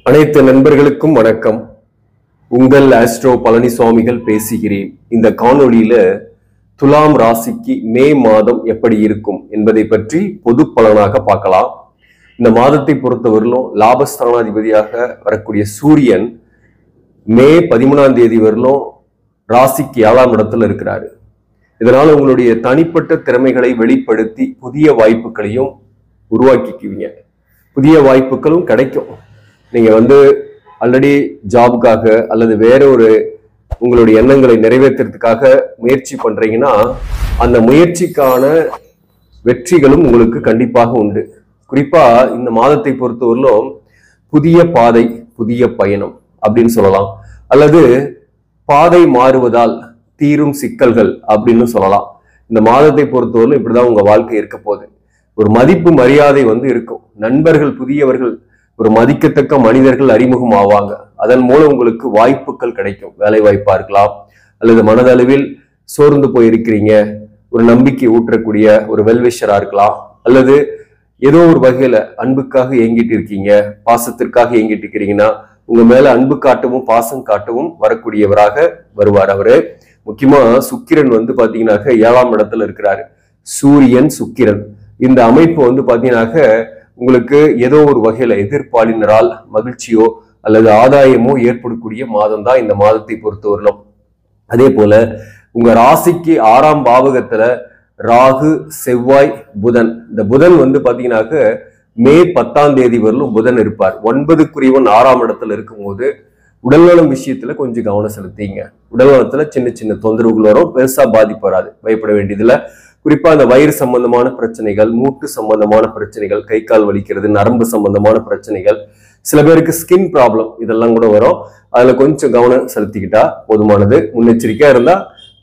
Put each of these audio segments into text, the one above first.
அனைத்து நண்பர்களுக்கும் வணக்கம். உங்கள் ஆஸ்ட்ரோ பழனிசாமிகள் பேசுகிறேன். இந்த காணொளியில துலாம் ராசிக்கு மே மாதம் எப்படி இருக்கும் என்பதை பற்றி பொது பலனாக பார்க்கலாம். இந்த மாதத்தை பொறுத்தவரையிலும் லாபஸ்தானாதிபதியாக வரக்கூடிய சூரியன் மே 13ஆம் தேதி வரலும் ராசிக்கு 7ஆம் இடத்துல இருக்கிறாரு. இதனால உங்களுடைய தனிப்பட்ட திறமைகளை வெளிப்படுத்தி புதிய வாய்ப்புகளையும் உருவாக்கிக்குவீங்க. புதிய வாய்ப்புகளும் கிடைக்கும். நீங்க ஆல்ரெடி ஜாபுக்காக அல்லது வேற ஒரு உங்களுடைய எண்ணங்களை நிறைவேற்றுறதுக்காக முயற்சி பண்றீங்கன்னா அந்த முயற்சிக்கான வெற்றிகளும் உங்களுக்கு கண்டிப்பாக உண்டு. குறிப்பா இந்த மாதத்தை பொறுத்தவரையிலும் புதிய பாதை, புதிய பயணம் அப்படின்னு சொல்லலாம். அல்லது பாதை மாறுவதால் தீரும் சிக்கல்கள் அப்படின்னு சொல்லலாம். இந்த மாதத்தை பொறுத்தவரையிலும் இப்படிதான் உங்க வாழ்க்கை இருக்க போகுது. ஒரு மதிப்பு மரியாதை இருக்கும். நண்பர்கள், புதியவர்கள், ஒரு மதிக்கத்தக்க மனிதர்கள் அறிமுகம் ஆவாங்க. அதன் மூலம் உங்களுக்கு வாய்ப்புகள் கிடைக்கும். வேலை வாய்ப்பா இருக்கலாம், அல்லது மனதளவில் சோர்ந்து போயிருக்கிறீங்க, ஒரு நம்பிக்கை ஊற்றக்கூடிய ஒரு வெல்விஷரா இருக்கலாம், அல்லது ஏதோ ஒரு வகையில அன்புக்காக ஏங்கிட்டு இருக்கீங்க, பாசத்திற்காக ஏங்கிட்டு இருக்கிறீங்கன்னா உங்க மேல அன்பு காட்டவும் பாசம் காட்டவும் வரக்கூடியவராக வருவார். அவரு முக்கியமா சுக்கிரன் பாத்தீங்கன்னாக்க 7ஆம் இடத்துல இருக்கிறாரு. சூரியன் சுக்கிரன் இந்த அமைப்பு பாத்தீங்கன்னாக்க உங்களுக்கு ஏதோ ஒரு வகையில எதிர்பாலினரால் மகிழ்ச்சியோ அல்லது ஆதாயமோ ஏற்படக்கூடிய மாதம் தான் இந்த மாதத்தை பொறுத்தவரையிலும். அதே போல உங்க ராசிக்கு 6ஆம் பாவகத்துல ராகு, செவ்வாய், புதன். இந்த புதன் பாத்தீங்கன்னாக்க மே 10ஆம் தேதி வரலும் புதன் இருப்பார். 9க்குரியவன் 6ஆம் இடத்துல இருக்கும்போது உடல்நலம் விஷயத்துல கொஞ்சம் கவனம் செலுத்திங்க. உடல்நலத்துல சின்ன சின்ன தொந்தரவுகள் வரும், பெருசா பாதிப்பு வராது, பயப்பட வேண்டியதுல. குறிப்பா அந்த வயிறு சம்பந்தமான பிரச்சனைகள், மூட்டு சம்பந்தமான பிரச்சனைகள், கை கால் வலிக்கிறது, நரம்பு சம்பந்தமான பிரச்சனைகள், சில பேருக்கு ஸ்கின் ப்ராப்ளம், இதெல்லாம் கூட வரும். அதுல கொஞ்சம் கவனம் செலுத்திக்கிட்டா போதுமானது. முன்னெச்சரிக்கையா இருந்தா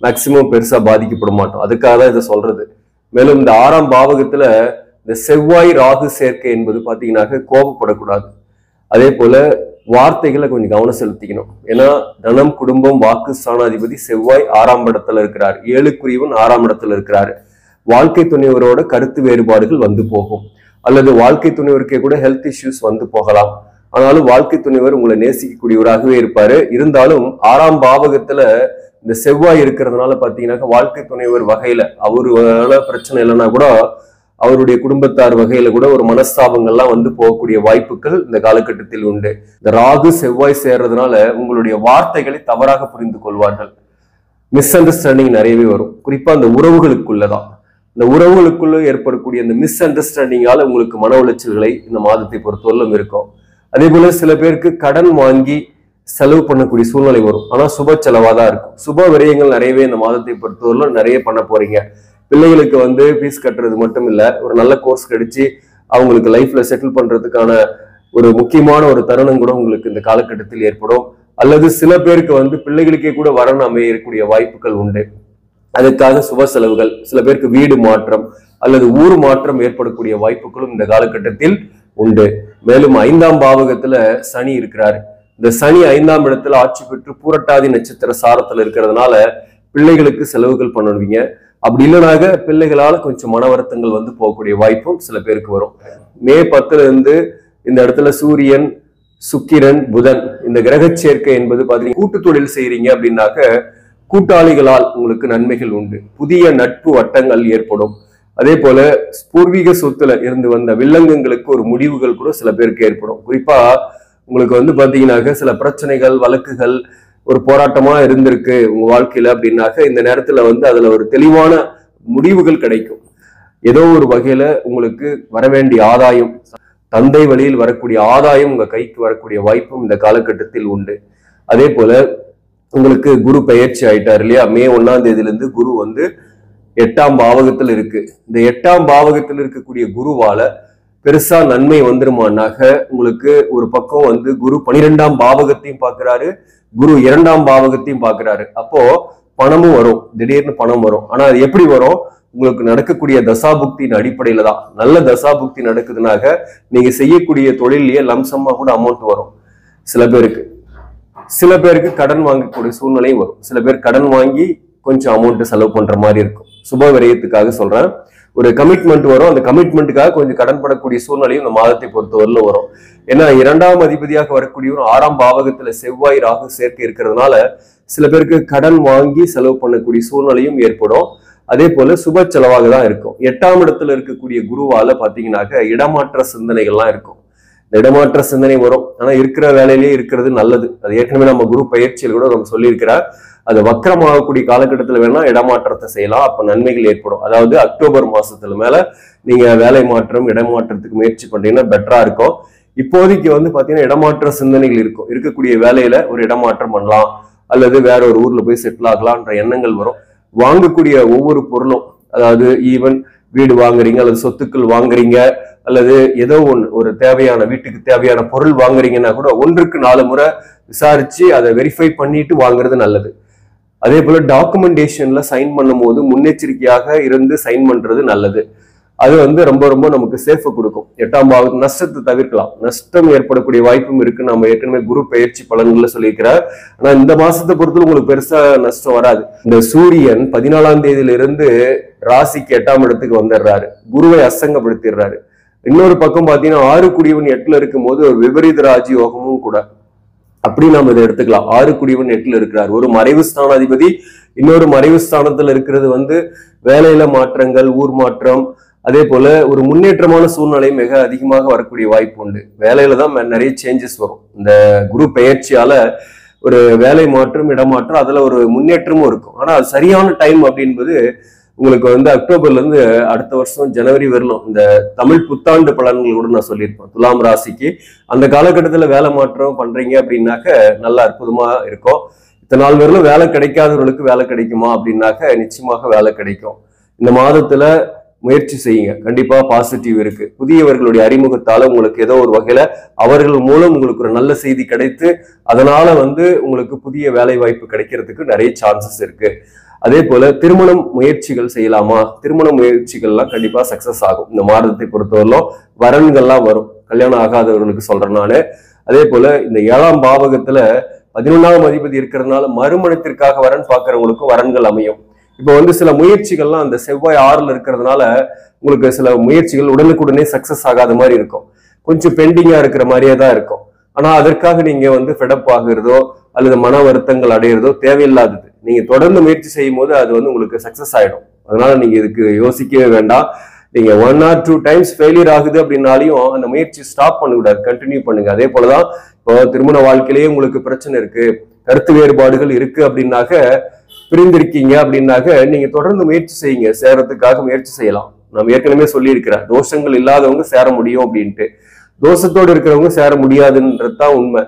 மேக்சிமம் பெருசா பாதிக்கப்பட மாட்டோம். அதுக்காக தான் இதை சொல்றது. மேலும் இந்த 6ஆம் பாவகத்துல இந்த செவ்வாய் ராகு சேர்க்கை என்பது பாத்தீங்கன்னாக்க கோபப்படக்கூடாது. அதே போல வார்த்தைகளை கொஞ்சம் கவனம் செலுத்திக்கணும். ஏன்னா தனம், குடும்பம், வாக்கு ஸ்தானாதிபதி செவ்வாய் 6ஆம் இடத்துல இருக்கிறார். 7க்குரியவன் 6ஆம் இடத்துல இருக்கிறாரு. வாழ்க்கை துணைவரோட கருத்து வேறுபாடுகள் போகும், அல்லது வாழ்க்கை துணைவருக்கே கூட ஹெல்த் இஷ்யூஸ் போகலாம். ஆனாலும் வாழ்க்கை துணைவர் உங்களை நேசிக்கக்கூடியவராகவே இருப்பாரு. இருந்தாலும் 6ஆம் பாவகத்துல இந்த செவ்வாய் இருக்கிறதுனால பாத்தீங்கன்னாக்க வாழ்க்கை துணைவர் வகையில அவரு பிரச்சனை இல்லைன்னா கூட அவருடைய குடும்பத்தார் வகையில கூட ஒரு மனஸ்தாபங்கள்லாம் போகக்கூடிய வாய்ப்புகள் இந்த காலகட்டத்தில் உண்டு. இந்த ராகு செவ்வாய் சேர்றதுனால உங்களுடைய வார்த்தைகளை தவறாக புரிந்து கொள்வார்கள். மிஸ் அண்டர்ஸ்டாண்டிங் நிறையவே வரும். குறிப்பா அந்த உறவுகளுக்குள்ளதான். இந்த உறவுகளுக்குள்ள ஏற்படக்கூடிய அந்த மிஸ் அண்டர்ஸ்டாண்டிங்கால உங்களுக்கு மன உளைச்சல்களை இந்த மாதத்தை பொறுத்தவரையிலும் இருக்கும். அதே போல சில பேருக்கு கடன் வாங்கி செலவு பண்ணக்கூடிய சூழ்நிலை வரும். ஆனா சுப செலவாதான் இருக்கும். சுப விரயங்கள் நிறையவே இந்த மாதத்தை பொறுத்தவரையிலும் நிறைய பண்ண போறீங்க. பிள்ளைகளுக்கு ஃபீஸ் கட்டுறது மட்டும் இல்ல, ஒரு நல்ல கோர்ஸ் கிடைச்சு அவங்களுக்கு லைஃப்ல செட்டில் பண்றதுக்கான ஒரு முக்கியமான ஒரு தருணம் கூட உங்களுக்கு இந்த காலகட்டத்தில் ஏற்படும். அல்லது சில பேருக்கு பிள்ளைகளுக்கே கூட வரணும் அமையக்கூடிய வாய்ப்புகள் உண்டு. அதுக்காக சுப செலவுகள், சில பேருக்கு வீடு மாற்றம் அல்லது ஊர் மாற்றம் ஏற்படக்கூடிய வாய்ப்புகளும் இந்த காலகட்டத்தில் உண்டு. மேலும் 5ஆம் பாவகத்துல சனி இருக்கிறாரு. இந்த சனி 5ஆம் இடத்துல ஆட்சி பெற்று பூரட்டாதி நட்சத்திர சாரத்துல இருக்கிறதுனால பிள்ளைகளுக்கு செலவுகள் பண்ணுவீங்க. அப்படி இல்லைனாக பிள்ளைகளால கொஞ்சம் மன வருத்தங்கள் போகக்கூடிய வாய்ப்பும் சில பேருக்கு வரும். மே 10ல இருந்து இந்த இடத்துல சூரியன், சுக்கிரன், புதன் இந்த கிரக சேர்க்கை என்பது பாத்தீங்கன்னா கூட்டு தொழில் செய்யறீங்க அப்படின்னாக்க கூட்டாளிகளால் உங்களுக்கு நன்மைகள் உண்டு. புதிய நட்பு வட்டங்கள் ஏற்படும். அதே போல பூர்வீக சொத்துல இருந்து வந்த வில்லங்கங்களுக்கு ஒரு முடிவுகள் கூட சில பேருக்கு ஏற்படும். குறிப்பா உங்களுக்கு பாத்தீங்கன்னாக்க சில பிரச்சனைகள், வழக்குகள், ஒரு போராட்டமா இருந்திருக்கு உங்க வாழ்க்கையில அப்படின்னாக்க இந்த நேரத்துல அதுல ஒரு தெளிவான முடிவுகள் கிடைக்கும். ஏதோ ஒரு வகையில உங்களுக்கு வரவேண்டிய ஆதாயம், தந்தை வழியில் வரக்கூடிய ஆதாயம் உங்க கைக்கு வரக்கூடிய வாய்ப்பும் இந்த காலகட்டத்தில் உண்டு. அதே போல உங்களுக்கு குரு பெயர்ச்சி ஆயிட்டார் இல்லையா? மே 1ஆம் தேதியிலிருந்து குரு 8ஆம் பாவகத்தில் இருக்கு. இந்த 8ஆம் பாவகத்தில் இருக்கக்கூடிய குருவால பெருசா நன்மை வந்துருமானாக்க உங்களுக்கு ஒரு பக்கம் குரு 12ஆம் பாவகத்தையும் பாக்குறாரு, குரு 2ஆம் பாவகத்தையும் பாக்குறாரு. அப்போ பணமும் வரும், திடீர்னு பணம் வரும். ஆனா அது எப்படி வரும்? உங்களுக்கு நடக்கக்கூடிய தசாபுக்தியின் அடிப்படையில தான். நல்ல தசாபுக்தி நடக்குதுனாக்க நீங்க செய்யக்கூடிய தொழிலையே லம்சமா கூட அமௌண்ட் வரும். சில பேருக்கு கடன் வாங்கக்கூடிய சூழ்நிலையும் வரும். சில பேர் கடன் வாங்கி கொஞ்சம் அமௌண்ட் செலவு பண்ற மாதிரி இருக்கும். சுப விரயத்துக்காக சொல்றேன். ஒரு கமிட்மெண்ட் வரும். அந்த கமிட்மெண்ட்டுக்காக கொஞ்சம் கடன் படக்கூடிய சூழ்நிலையும் இந்த மாதத்தை பொறுத்தவரையிலும் வரும். ஏன்னா 2ஆம் அதிபதியாக வரக்கூடிய ஒரு 6ஆம் பாவகத்துல செவ்வாய் ராகு சேர்க்கை இருக்கிறதுனால சில பேருக்கு கடன் வாங்கி செலவு பண்ணக்கூடிய சூழ்நிலையும் ஏற்படும். அதே போல சுப செலவாக தான் இருக்கும். 8ஆம் இடத்துல இருக்கக்கூடிய குருவால பாத்தீங்கன்னாக்க இடமாற்ற சிந்தனைகள்லாம் இருக்கும். இந்த இடமாற்ற சிந்தனை வரும். ஆனா இருக்கிற வேலையிலேயே இருக்கிறது நல்லது. அது ஏற்கனவே நம்ம குரு பயிற்சியில் கூட நம்ம சொல்லியிருக்கிறார். அது வக்கரமாகக்கூடிய காலகட்டத்தில் வேணா இடமாற்றத்தை செய்யலாம். அப்ப நன்மைகள் ஏற்படும். அதாவது அக்டோபர் மாசத்துல மேல நீங்க வேலை மாற்றம் இடமாற்றத்துக்கு முயற்சி பண்றீங்கன்னா பெட்டரா இருக்கும். இப்போதைக்கு வந்து பாத்தீங்கன்னா இடமாற்ற சிந்தனைகள் இருக்கும். இருக்கக்கூடிய வேலையில ஒரு இடமாற்றம் பண்ணலாம், அல்லது வேற ஒரு ஊர்ல போய் செட்டில் ஆகலாம்ன்ற எண்ணங்கள் வரும். வாங்கக்கூடிய ஒவ்வொரு பொருளும், அதாவது ஈவன் வீடு வாங்குறீங்க அல்லது சொத்துக்கள் வாங்குறீங்க அல்லது ஏதோ ஒரு தேவையான வீட்டுக்கு தேவையான பொருள் வாங்குறீங்கன்னா கூட 1க்கு 4 முறை விசாரிச்சு அதை வெரிஃபை பண்ணிட்டு வாங்குறது நல்லது. அதே போல டாக்குமெண்டேஷன்ல சைன் பண்ணும் போது முன்னெச்சரிக்கையாக இருந்து சைன் பண்றது நல்லது. அது வந்து ரொம்ப ரொம்ப நமக்கு சேஃபை கொடுக்கும். 8ஆம் பாவத்து நஷ்டத்தை தவிர்க்கலாம். நஷ்டம் ஏற்படக்கூடிய வாய்ப்பும் இருக்கு. நம்ம ஏற்கனவே குரு பயிற்சி பலன்கள்ல சொல்லியிருக்கிறார். ஆனா இந்த மாசத்தை பொறுத்தவரை உங்களுக்கு பெருசா நஷ்டம் வராது. இந்த சூரியன் 14ஆம் தேதியிலிருந்து ராசிக்கு 8ஆம் இடத்துக்கு வந்துடுறாரு. குருவை அசங்கப்படுத்திடுறாரு. இன்னொரு பக்கம் பாத்தீங்கன்னா 6 குடியவன் 8ல இருக்கும் போது ஒரு விபரீத ராஜ் யோகமும் கூட. அப்படி நம்ம இதை எடுத்துக்கலாம். 6 குடியவன் 8ல இருக்கிறார். ஒரு மறைவு ஸ்தானாதிபதி இன்னொரு மறைவு ஸ்தானத்துல இருக்கிறது வந்து வேலையில மாற்றங்கள், ஊர் மாற்றம், அதே போல ஒரு முன்னேற்றமான சூழ்நிலை மிக அதிகமாக வரக்கூடிய வாய்ப்பு உண்டு. வேலையில தான் நிறைய சேஞ்சஸ் வரும். இந்த குரு பெயர்ச்சியால ஒரு வேலை மாற்றம், இடமாற்றம், அதுல ஒரு முன்னேற்றமும் இருக்கும். ஆனா அது சரியான டைம் அப்படின்பது உங்களுக்கு வந்து அக்டோபர்ல இருந்து அடுத்த வருஷம் ஜனவரி வரலும் இந்த தமிழ் புத்தாண்டு பலன்கள் கூட நான் சொல்லியிருப்பேன். துலாம் ராசிக்கு அந்த காலகட்டத்துல வேலை மாற்றம் பண்றீங்க அப்படின்னாக்க நல்லா அற்புதமா இருக்கும். இத்தனை நாள் வரலும் வேலை கிடைக்காதவர்களுக்கு வேலை கிடைக்குமா அப்படின்னாக்க நிச்சயமாக வேலை கிடைக்கும். இந்த மாதத்துல முயற்சி செய்யுங்க. கண்டிப்பா பாசிட்டிவ் இருக்கு. புதியவர்களுடைய அறிமுகத்தால உங்களுக்கு ஏதோ ஒரு வகையில அவர்கள் மூலம் உங்களுக்கு ஒரு நல்ல செய்தி கிடைத்து அதனால வந்து உங்களுக்கு புதிய வேலை வாய்ப்பு கிடைக்கிறதுக்கு நிறைய சான்சஸ் இருக்கு. அதே போல திருமணம் முயற்சிகள் செய்யலாமா? திருமண முயற்சிகள்லாம் கண்டிப்பா சக்சஸ் ஆகும். இந்த மாதத்தை பொறுத்தவரையிலும் வரன்கள்லாம் வரும். கல்யாணம் ஆகாதவர்களுக்கு சொல்றேன் நானு. அதே போல இந்த 7ஆம் பாவகத்துல 11ஆம் அதிபதி இருக்கிறதுனால மறுமணத்திற்காக வரன் பார்க்கறவங்களுக்கும் வரன்கள் அமையும். இப்போ வந்து சில முயற்சிகள்லாம் அந்த செவ்வாய் 6ல இருக்கிறதுனால உங்களுக்கு சில முயற்சிகள் உடனுக்குடனே சக்சஸ் ஆகாத மாதிரி இருக்கும். கொஞ்சம் பெண்டிங்கா இருக்கிற மாதிரியே தான் இருக்கும். ஆனா அதற்காக நீங்க வந்து ஃபெடப் ஆகுறதோ அல்லது மன வருத்தங்கள் அடையிறதோ தேவையில்லாதது. நீங்க தொடர்ந்து முயற்சி செய்யும் போது அது வந்து உங்களுக்கு சக்சஸ் ஆயிடும். அதனால நீங்க இதுக்கு யோசிக்கவே வேண்டாம். நீங்க 1 or 2 டைம்ஸ் ஃபெயிலியர் ஆகுது அப்படின்னாலையும் அந்த முயற்சி ஸ்டாப் பண்ணக்கூடாது, கண்டினியூ பண்ணுங்க. அதே போலதான் இப்போ திருமண வாழ்க்கையிலேயே உங்களுக்கு பிரச்சனை இருக்கு, கருத்து வேறுபாடுகள் இருக்கு அப்படின்னாக்க, பிரிந்திருக்கீங்க அப்படின்னாக்க நீங்க தொடர்ந்து முயற்சி செய்யுங்க. சேரத்துக்காக முயற்சி செய்யலாம். நம்ம ஏற்கனவே சொல்லி இருக்கிறேன், தோஷங்கள் இல்லாதவங்க சேர முடியும் அப்படின்ட்டு. தோஷத்தோடு இருக்கிறவங்க சேர முடியாதுன்றதுதான் உண்மை.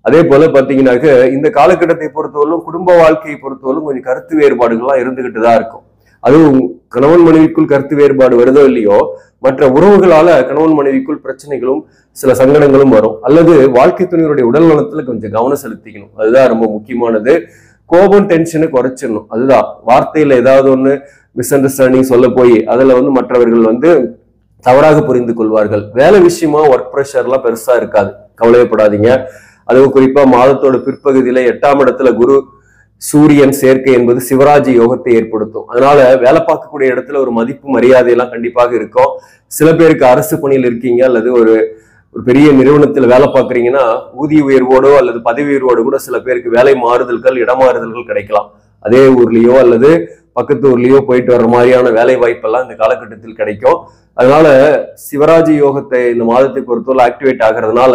அதே போல பாத்தீங்கன்னாக்க இந்த காலகட்டத்தை பொறுத்தவரைக்கும் குடும்ப வாழ்க்கையை பொறுத்தவரைக்கும் கொஞ்சம் கருத்து வேறுபாடுகள்லாம் இருந்துகிட்டு தான் இருக்கும். அதுவும் கணவன் மனைவிக்குள் கருத்து வேறுபாடு வருதோ இல்லையோ, மற்ற உறவுகளால கணவன் மனைவிக்குள் பிரச்சனைகளும் சில சங்கடங்களும் வரும். அல்லது வாழ்க்கை துணைவருடைய உடல் நலத்துல கொஞ்சம் கவனம் செலுத்திக்கணும். அதுதான் ரொம்ப முக்கியமானது. கோபம் டென்ஷனை குறைச்சிடணும். அதுதான் வார்த்தையில ஏதாவது ஒண்ணு மிஸ் அண்டர்ஸ்டாண்டிங் சொல்ல போய் அதுல வந்து மற்றவர்கள் வந்து தவறாக புரிந்து கொள்வார்கள். வேலை விஷயமா ஒர்க் ப்ரெஷர்லாம் பெருசா இருக்காது, கவலையப்படாதீங்க. அதுவும் குறிப்பா மாதத்தோட பிற்பகுதியில 8ஆம் இடத்துல குரு சூரியன் சேர்க்கை என்பது சிவராஜ் யோகத்தை ஏற்படுத்தும். அதனால வேலை பார்க்கக்கூடிய இடத்துல ஒரு மதிப்பு மரியாதை எல்லாம் கண்டிப்பாக இருக்கும். சில பேருக்கு அரசு பணியில் இருக்கீங்க அல்லது ஒரு பெரிய நிறுவனத்துல வேலை பார்க்குறீங்கன்னா ஊதிய உயர்வோடோ அல்லது பதவி உயர்வோடு கூட சில பேருக்கு வேலை மாறுதல்கள், இடமாறுதல்கள் கிடைக்கலாம். அதே ஊர்லயோ அல்லது பக்கத்து ஊர்லயோ போயிட்டு வர்ற மாதிரியான வேலை வாய்ப்பெல்லாம் இந்த காலகட்டத்தில் கிடைக்கும். அதனால சிவராஜ் யோகத்தை இந்த மாதத்தை பொறுத்தவரை ஆக்டிவேட் ஆகிறதுனால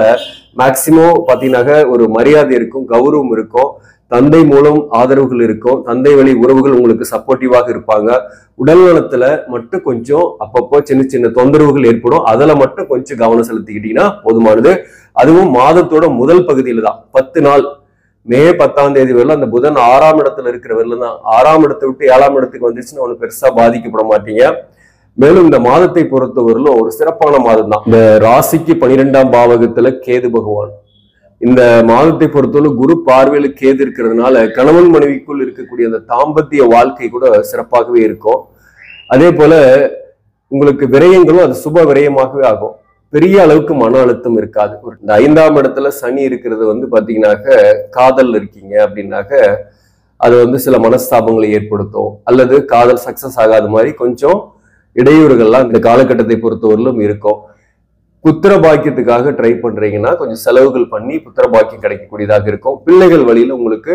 மேக்சிமம் பாத்தீங்கன்னாக்க ஒரு மரியாதை இருக்கும், கௌரவம் இருக்கும், தந்தை மூலம் ஆதரவுகள் இருக்கும், தந்தை வழி உறவுகள் உங்களுக்கு சப்போர்ட்டிவாக இருப்பாங்க. உடல் நலத்துல மட்டும் கொஞ்சம் அப்பப்போ சின்ன சின்ன தொந்தரவுகள் ஏற்படும். அதுல மட்டும் கொஞ்சம் கவனம் செலுத்திக்கிட்டீங்கன்னா போதுமானது. அதுவும் மாதத்தோட முதல் பகுதியில தான் 10 நாள், மே 10ஆம் தேதி வரலாம் அந்த புதன் 6ஆம் இடத்துல இருக்கிற வரலாம் தான். 6ஆம் இடத்தை விட்டு 7ஆம் இடத்துக்கு வந்துச்சுன்னா ஒண்ணு பெருசா பாதிக்கப்பட மாட்டீங்க. மேலும் இந்த மாதத்தை பொறுத்தவரையிலும் ஒரு சிறப்பான மாதம் தான். இந்த ராசிக்கு 12ஆம் பாவகத்துல கேது பகவான். இந்த மாதத்தை பொறுத்தவரை குரு பார்வையில கேது இருக்கிறதுனால கணவன் மனைவிக்குள் இருக்கக்கூடிய அந்த தாம்பத்திய வாழ்க்கை கூட சிறப்பாகவே இருக்கும். அதே போல உங்களுக்கு விரயங்களும் அது சுப விரயமாகவே ஆகும். பெரிய அளவுக்கு மன அழுத்தம் இருக்காது. இந்த 5ஆம் இடத்துல சனி இருக்கிறது வந்து பாத்தீங்கன்னாக்க காதல் இருக்கீங்க அப்படின்னாக்க அது வந்து சில மனஸ்தாபங்களை ஏற்படுத்தும். அல்லது காதல் சக்சஸ் ஆகாத மாதிரி கொஞ்சம் இடையூறுகள்லாம் இந்த காலகட்டத்தை பொறுத்தவரையிலும் இருக்கும். புத்திர பாக்கியத்துக்காக ட்ரை பண்றீங்கன்னா கொஞ்சம் செலவுகள் பண்ணி புத்திர பாக்கியம் கிடைக்கக்கூடியதாக இருக்கும். பிள்ளைகள் வழியில உங்களுக்கு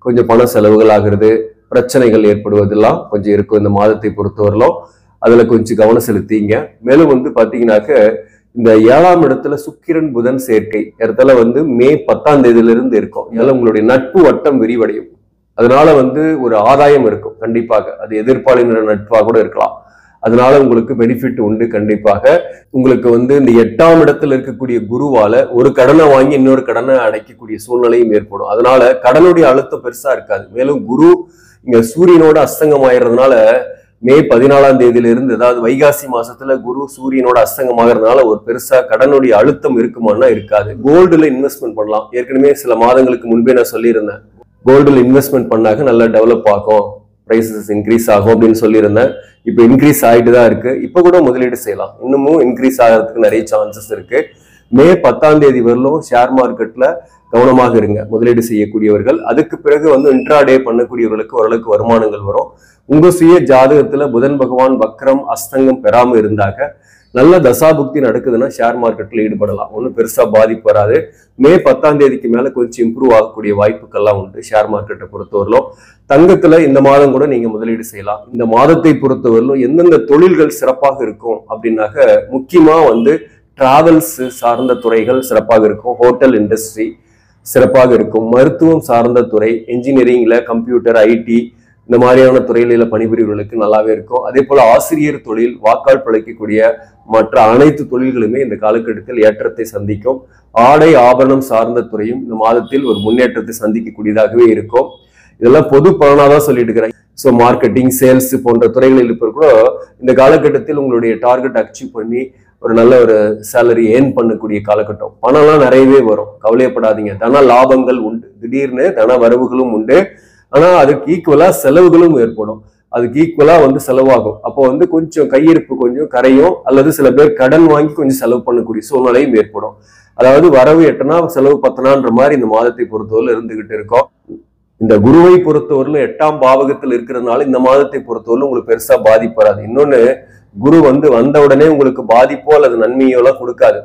கொஞ்சம் பண செலவுகள் ஆகிறது, பிரச்சனைகள் ஏற்படுவதெல்லாம் கொஞ்சம் இருக்கும் இந்த மாதத்தை பொறுத்தவரையிலும். அதுல கொஞ்சம் கவனம் செலுத்திங்க. மேலும் பாத்தீங்கன்னாக்க இந்த 7ஆம் இடத்துல சுக்கிரன் புதன் சேர்க்கை இடத்துல மே 10ஆம் தேதியிலிருந்து இருக்கும். இதனால உங்களுடைய நட்பு வட்டம் விரிவடையும். அதனால ஒரு ஆதாயம் இருக்கும் கண்டிப்பாக. அது எதிர்ப்பாளின நட்பாக கூட இருக்கலாம். அதனால உங்களுக்கு பெனிஃபிட் உண்டு கண்டிப்பாக. உங்களுக்கு இந்த 8ஆம் இடத்துல இருக்கக்கூடிய குருவால ஒரு கடனை வாங்கி இன்னொரு கடனை அடைக்கக்கூடிய சூழ்நிலையும் ஏற்படும். அதனால கடனுடைய அழுத்தம் பெருசா இருக்காது. மேலும் குரு இங்க சூரியனோட அஸ்தங்கம் ஆயிடுறதுனால மே 14ஆம் தேதியிலிருந்து, அதாவது வைகாசி மாசத்துல குரு சூரியனோட அஸ்தங்கமாகறதுனால ஒரு பெருசா கடனுடைய அழுத்தம் இருக்குமானா இருக்காது. கோல்டுல இன்வெஸ்ட்மெண்ட் பண்ணலாம். ஏற்கனவே சில மாதங்களுக்கு முன்பே நான் சொல்லியிருந்தேன், கோல்டுல இன்வெஸ்ட்மெண்ட் பண்ணாக்க நல்லா டெவலப் ஆகும், பிரைசஸ் இன்க்ரீஸ் ஆகும் அப்படின்னு சொல்லியிருந்தேன். இப்போ இன்க்ரீஸ் ஆகிட்டு தான் இருக்கு. இப்போ கூட முதலீடு செய்யலாம். இன்னமும் இன்க்ரீஸ் ஆகிறதுக்கு நிறைய சான்சஸ் இருக்கு. மே 10ஆம் தேதி வரலும் ஷேர் மார்க்கெட்ல கவனமாக இருங்க முதலீடு செய்யக்கூடியவர்கள். அதுக்கு பிறகு இன்ட்ராடே பண்ணக்கூடியவர்களுக்கு ஓரளவுக்கு வருமானங்கள் வரும். உங்க சுய ஜாதகத்துல புதன் பகவான் வக்ரம் அஸ்தங்கம் பெறாம இருந்தாக்க நல்ல தசாபுக்தி நடக்குதுன்னா ஷேர் மார்க்கெட்ல ஈடுபடலாம். ஒன்றும் பெருசா பாதிப்பு வராது. மே 10ஆம் தேதிக்கு மேல கொஞ்சம் இம்ப்ரூவ் ஆகக்கூடிய வாய்ப்புகள்லாம் உண்டு ஷேர் மார்க்கெட்டை பொறுத்தவரையிலும். தங்கத்துல இந்த மாதம் கூட நீங்க முதலீடு செய்யலாம். இந்த மாதத்தை பொறுத்தவரையிலும் எந்தெந்த தொழில்கள் சிறப்பாக இருக்கும் அப்படின்னாக்க முக்கியமா டிராவல்ஸ் சார்ந்த துறைகள் சிறப்பாக இருக்கும். ஹோட்டல் இண்டஸ்ட்ரி சிறப்பாக இருக்கும். மருத்துவம் சார்ந்த துறை, என்ஜினியரிங்ல கம்ப்யூட்டர், ஐடி இந்த மாதிரியான துறைகளில பணிபுரிவர்களுக்கு நல்லாவே இருக்கும். அதே போல ஆசிரியர் தொழில், வாக்கால் பிழைக்கக்கூடிய மற்ற அனைத்து தொழில்களுமே இந்த காலகட்டத்தில் ஏற்றத்தை சந்திக்கும். ஆடை ஆபரணம் சார்ந்த துறையும் இந்த மாதத்தில் ஒரு முன்னேற்றத்தை சந்திக்கக்கூடியதாகவே இருக்கும். இதெல்லாம் பொது பலனாதான் சொல்லிட்டு இருக்கிறேன். ஸோ மார்க்கெட்டிங், சேல்ஸ் போன்ற துறைகளில் இப்போ கூட இந்த காலகட்டத்தில் உங்களுடைய டார்கெட் அச்சீவ் பண்ணி ஒரு நல்ல ஒரு சேலரி ஏர்ன் பண்ணக்கூடிய காலகட்டம். பணம்லாம் நிறையவே வரும், கவலையப்படாதீங்க. தன லாபங்கள் உண்டு, திடீர்னு தன வரவுகளும் உண்டு. ஆனா அதுக்கு ஈக்குவலா செலவுகளும் ஏற்படும். அதுக்கு ஈக்குவலா செலவாகும். அப்போ கொஞ்சம் கையிருப்பு கொஞ்சம் கரையும், அல்லது சில பேர் கடன் வாங்கி கொஞ்சம் செலவு பண்ணக்கூடிய சூழ்நிலையும் ஏற்படும். அதாவது வரவு 8னா செலவு 10ன்ற மாதிரி இந்த மாதத்தை பொறுத்தவரை இருந்துகிட்டு இருக்கோம். இந்த குருவை பொறுத்தவரையிலும் 8ஆம் பாவகத்தில் இருக்கிறதுனால இந்த மாதத்தை பொறுத்தவரை உங்களுக்கு பெருசா பாதிப்பு வராது. இன்னொன்னு, குரு வந்த உடனே உங்களுக்கு பாதிப்போ அல்லது நன்மையோ எல்லாம் கொடுக்காது.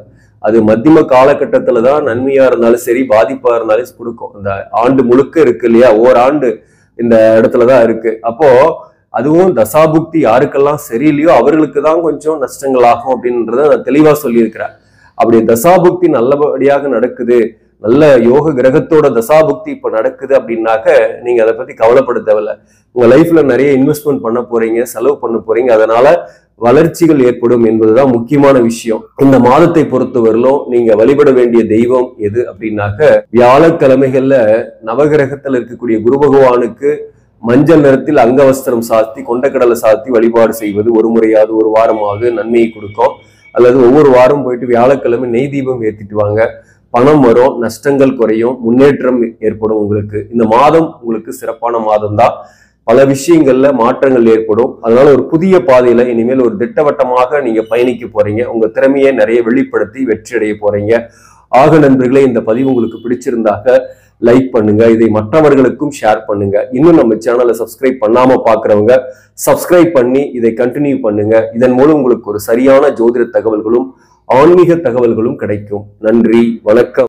அது மத்தியம காலகட்டத்துலதான் நன்மையா இருந்தாலும் சரி, பாதிப்பா இருந்தாலும் கொடுக்கும். இந்த ஆண்டு முழுக்க இருக்கு இல்லையா, ஓராண்டு இந்த இடத்துலதான் இருக்கு. அப்போ அதுவும் தசாபுக்தி யாருக்கெல்லாம் சரியில்லையோ அவர்களுக்கு தான் கொஞ்சம் நஷ்டங்கள் ஆகும் அப்படின்றத நான் தெளிவா சொல்லியிருக்கிறேன். அப்படி தசாபுக்தி நல்லபடியாக நடக்குது, நல்ல யோக கிரகத்தோட தசாபுக்தி இப்ப நடக்குது அப்படின்னாக்க நீங்க அதை பத்தி கவலைப்பட தேவையில்ல. உங்க லைஃப்ல நிறைய இன்வெஸ்ட்மெண்ட் பண்ண போறீங்க, செலவு பண்ண போறீங்க. அதனால வளர்ச்சிகள் ஏற்படும் என்பதுதான் முக்கியமான விஷயம். இந்த மாதத்தை பொறுத்தவரையிலும் நீங்க வழிபட வேண்டிய தெய்வம் எது அப்படின்னாக்க, வியாழக்கிழமைகள்ல நவகிரகத்துல இருக்கக்கூடிய குரு பகவானுக்கு மஞ்சள் நிறத்தில் அங்கவஸ்திரம் சாத்தி கொண்டக்கடலை சாத்தி வழிபாடு செய்வது ஒரு முறையாவது ஒரு வாரமாவது நன்மையை கொடுக்கும். அல்லது ஒவ்வொரு வாரம் போயிட்டு வியாழக்கிழமை நெய் தீபம் ஏற்றிட்டு வாங்க. பணம் வரும், நஷ்டங்கள் குறையும், முன்னேற்றம் ஏற்படும். உங்களுக்கு இந்த மாதம் உங்களுக்கு சிறப்பான மாதம் தான். பல விஷயங்கள்ல மாற்றங்கள் ஏற்படும். அதனால ஒரு புதிய பாதையில இனிமேல் ஒரு திட்டவட்டமாக நீங்க பயணிக்க போறீங்க. உங்க திறமையை நிறைய வெளிப்படுத்தி வெற்றி அடைய போறீங்க. ஆக நண்பர்களே, இந்த பதிவு உங்களுக்கு பிடிச்சிருந்தாக லைக் பண்ணுங்க, இதை மற்றவர்களுக்கும் ஷேர் பண்ணுங்க. இன்னும் நம்ம சேனலை சப்ஸ்கிரைப் பண்ணாம பாக்குறவங்க சப்ஸ்கிரைப் பண்ணி இதை கண்டினியூ பண்ணுங்க. இதன் மூலம் உங்களுக்கு ஒரு சரியான ஜோதிட தகவல்களும் ஆன்மீக தகவல்களும் கிடைக்கும். நன்றி, வணக்கம்.